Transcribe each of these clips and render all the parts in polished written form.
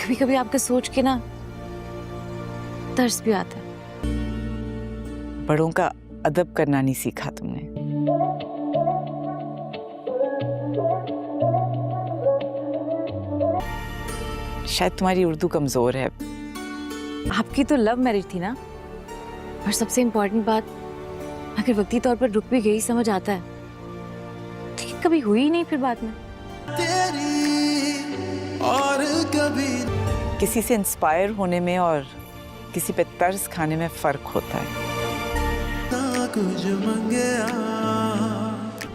कभी कभी आपका सोच के ना तरस भी आता है। बड़ों का अदब करना नहीं सीखा तुमने। शायद तुम्हारी उर्दू कमजोर है। आपकी तो लव मैरिज थी ना, और सबसे इम्पोर्टेंट बात, अगर वक्ती तौर पर रुक भी गई समझ आता है, लेकिन कभी हुई ही नहीं फिर बाद में। और कभी किसी से इंस्पायर होने में और किसी पे तरस खाने में फर्क होता है। ना कुछ मंगया।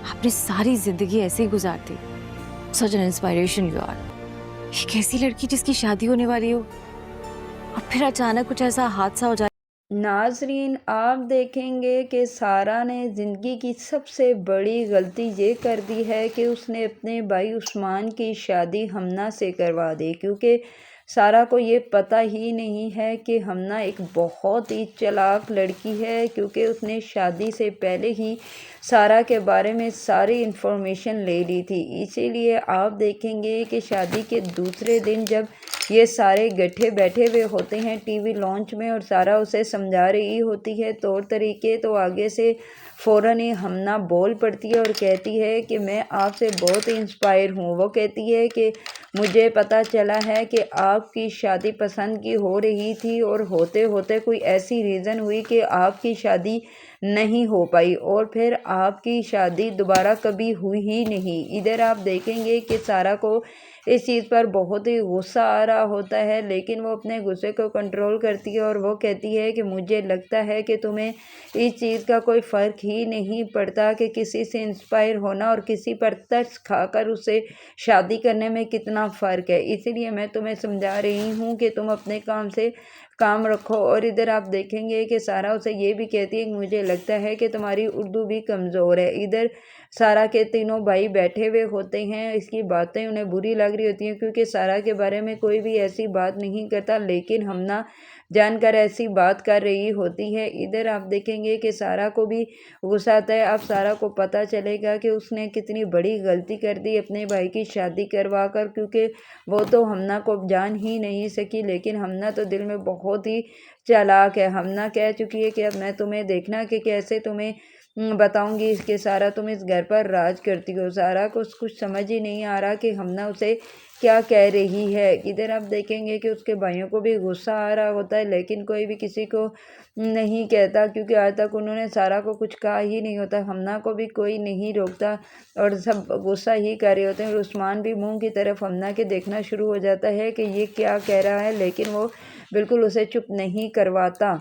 आपने सारी जिंदगी ऐसे ही गुजार दी। Such an inspiration you are. एक ऐसी लड़की जिसकी शादी होने वाली हो और फिर अचानक कुछ ऐसा हादसा हो जाए। नाजरीन, आप देखेंगे कि सारा ने ज़िंदगी की सबसे बड़ी गलती ये कर दी है कि उसने अपने भाई उस्मान की शादी हमना से करवा दी, क्योंकि सारा को ये पता ही नहीं है कि हमना एक बहुत ही चालाक लड़की है, क्योंकि उसने शादी से पहले ही सारा के बारे में सारी इन्फॉर्मेशन ले ली थी। इसीलिए आप देखेंगे कि शादी के दूसरे दिन जब ये सारे गट्ठे बैठे हुए होते हैं टीवी लॉन्च में और सारा उसे समझा रही होती है तौर तरीके, तो आगे से फ़ौरन ही हमना बोल पड़ती है और कहती है कि मैं आपसे बहुत इंस्पायर हूँ। वो कहती है कि मुझे पता चला है कि आपकी शादी पसंद की हो रही थी और होते होते कोई ऐसी रीज़न हुई कि आपकी शादी नहीं हो पाई और फिर आपकी शादी दोबारा कभी हुई ही नहीं। इधर आप देखेंगे कि सारा को इस चीज़ पर बहुत ही गुस्सा आ रहा होता है, लेकिन वो अपने गुस्से को कंट्रोल करती है और वो कहती है कि मुझे लगता है कि तुम्हें इस चीज़ का कोई फ़र्क ही नहीं पड़ता कि किसी से इंस्पायर होना और किसी पर तरस खाकर उससे शादी करने में कितना फ़र्क है। इसीलिए मैं तुम्हें समझा रही हूँ कि तुम अपने काम से काम रखो। और इधर आप देखेंगे कि सारा उसे ये भी कहती है कि मुझे लगता है कि तुम्हारी उर्दू भी कमज़ोर है। इधर सारा के तीनों भाई बैठे हुए होते हैं, इसकी बातें उन्हें बुरी लग रही होती हैं क्योंकि सारा के बारे में कोई भी ऐसी बात नहीं करता, लेकिन हमना जानकर ऐसी बात कर रही होती है। इधर आप देखेंगे कि सारा को भी गुस्सा आता है। अब सारा को पता चलेगा कि उसने कितनी बड़ी गलती कर दी अपने भाई की शादी करवा कर, क्योंकि वो तो हमना को जान ही नहीं सकी, लेकिन हमना तो दिल में बहुत ही चालाक है। हमना कह चुकी है कि अब मैं तुम्हें देखना कि कैसे तुम्हें बताऊंगी इसके सारा तुम इस घर पर राज करती हो। सारा को कुछ समझ ही नहीं आ रहा कि हमना उसे क्या कह रही है। इधर आप देखेंगे कि उसके भाइयों को भी गुस्सा आ रहा होता है, लेकिन कोई भी किसी को नहीं कहता क्योंकि आज तक उन्होंने सारा को कुछ कहा ही नहीं होता। हमना को भी कोई नहीं रोकता और सब गुस्सा ही कर रहे होते हैं। और उस्मान भी मुंह की तरफ हमना के देखना शुरू हो जाता है कि ये क्या कह रहा है, लेकिन वो बिल्कुल उसे चुप नहीं करवाता।